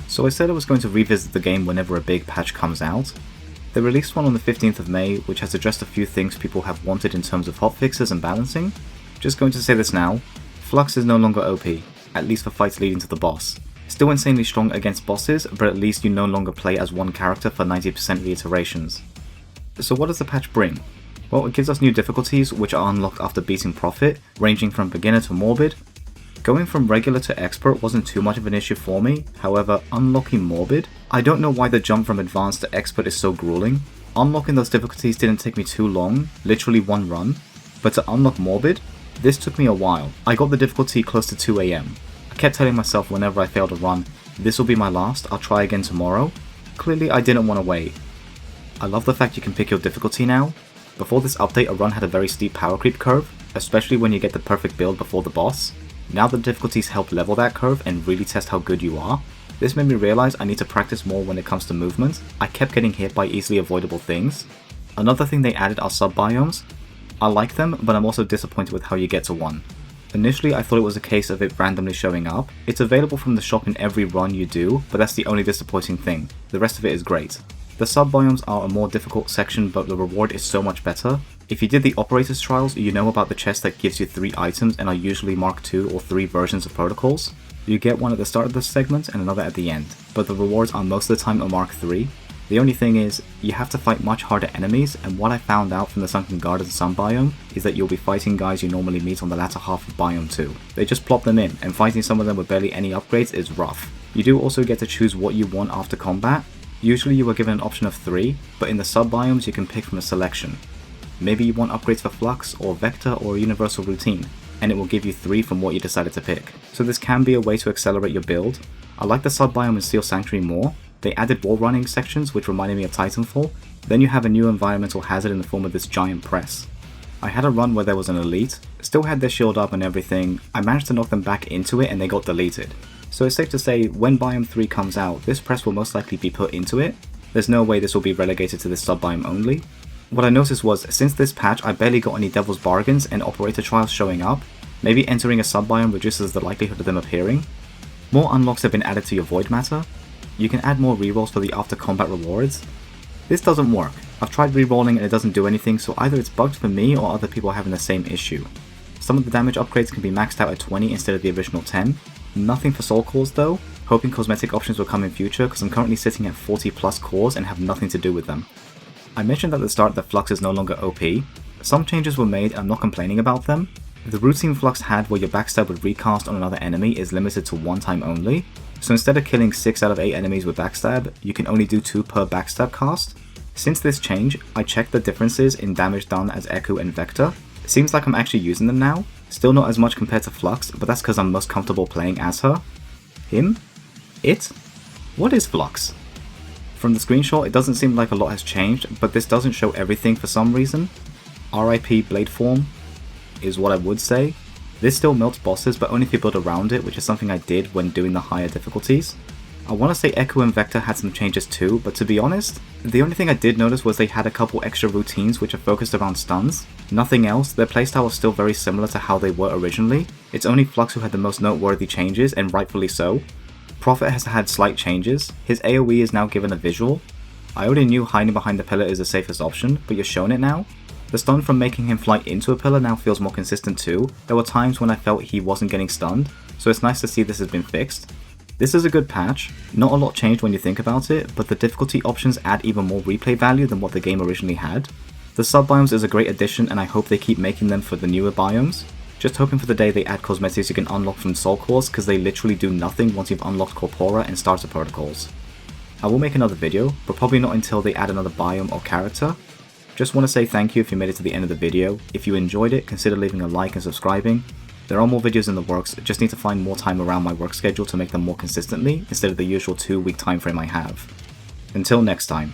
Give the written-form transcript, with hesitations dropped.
So I said I was going to revisit the game whenever a big patch comes out. They released one on the 15th of May, which has addressed a few things people have wanted in terms of hotfixes and balancing. Just going to say this now, Flux is no longer OP, at least for fights leading to the boss. Still insanely strong against bosses, but at least you no longer play as one character for 90% reiterations. So what does the patch bring? Well, it gives us new difficulties which are unlocked after beating Prophet, ranging from beginner to morbid. Going from regular to expert wasn't too much of an issue for me, however, unlocking morbid, I don't know why the jump from advanced to expert is so grueling. Unlocking those difficulties didn't take me too long, literally one run, but to unlock morbid, this took me a while. I got the difficulty close to 2 AM. I kept telling myself whenever I failed a run, this will be my last, I'll try again tomorrow. Clearly I didn't want to wait. I love the fact you can pick your difficulty now. Before this update, a run had a very steep power creep curve, especially when you get the perfect build before the boss. Now the difficulties help level that curve and really test how good you are. This made me realize I need to practice more when it comes to movement. I kept getting hit by easily avoidable things. Another thing they added are sub-biomes. I like them, but I'm also disappointed with how you get to one. Initially I thought it was a case of it randomly showing up. It's available from the shop in every run you do, but that's the only disappointing thing. The rest of it is great. The sub-biomes are a more difficult section, but the reward is so much better. If you did the Operator's Trials, you know about the chest that gives you 3 items and are usually Mark II or 3 versions of protocols. You get one at the start of the segment and another at the end, but the rewards are most of the time a Mark III. The only thing is, you have to fight much harder enemies, and what I found out from the Sunken Garden sub-biome is that you'll be fighting guys you normally meet on the latter half of Biome 2. They just plop them in, and fighting some of them with barely any upgrades is rough. You do also get to choose what you want after combat. Usually you are given an option of 3, but in the sub-biomes you can pick from a selection. Maybe you want upgrades for Flux, or Vector, or Universal Routine, and it will give you 3 from what you decided to pick. So this can be a way to accelerate your build. I like the sub-biome in Steel Sanctuary more. They added wall running sections which reminded me of Titanfall. Then you have a new environmental hazard in the form of this giant press. I had a run where there was an elite, still had their shield up and everything. I managed to knock them back into it and they got deleted. So it's safe to say when Biome 3 comes out, this press will most likely be put into it. There's no way this will be relegated to this sub-biome only. What I noticed was, since this patch I barely got any Devil's Bargains and Operator Trials showing up. Maybe entering a sub-biome reduces the likelihood of them appearing. More unlocks have been added to your Void Matter. You can add more rerolls for the after combat rewards. This doesn't work. I've tried rerolling and it doesn't do anything, so either it's bugged for me or other people are having the same issue. Some of the damage upgrades can be maxed out at 20 instead of the original 10. Nothing for soul cores though, hoping cosmetic options will come in future because I'm currently sitting at 40 plus cores and have nothing to do with them. I mentioned at the start that Flux is no longer OP. Some changes were made and I'm not complaining about them. The routine Flux had where your backstab would recast on another enemy is limited to 1 time only, so instead of killing 6 out of 8 enemies with backstab, you can only do 2 per backstab cast. Since this change, I checked the differences in damage done as Echo and Vector. It seems like I'm actually using them now. Still not as much compared to Flux, but that's because I'm most comfortable playing as her. Him? It? What is Flux? From the screenshot, it doesn't seem like a lot has changed, but this doesn't show everything for some reason. RIP Blade Form is what I would say. This still melts bosses, but only if you build around it, which is something I did when doing the higher difficulties. I want to say Echo and Vector had some changes too, but to be honest, the only thing I did notice was they had a couple extra routines which are focused around stuns. Nothing else, their playstyle was still very similar to how they were originally. It's only Flux who had the most noteworthy changes, and rightfully so. Prophet has had slight changes. His AoE is now given a visual. I already knew hiding behind the pillar is the safest option, but you're shown it now. The stun from making him fly into a pillar now feels more consistent too. There were times when I felt he wasn't getting stunned, so it's nice to see this has been fixed. This is a good patch. Not a lot changed when you think about it, but the difficulty options add even more replay value than what the game originally had. The sub-biomes is a great addition and I hope they keep making them for the newer biomes. Just hoping for the day they add cosmetics you can unlock from soul cores, because they literally do nothing once you've unlocked Corpora and starter protocols. I will make another video, but probably not until they add another biome or character. Just want to say thank you if you made it to the end of the video. If you enjoyed it, consider leaving a like and subscribing. There are more videos in the works, just need to find more time around my work schedule to make them more consistently, instead of the usual 2-week time frame I have. Until next time.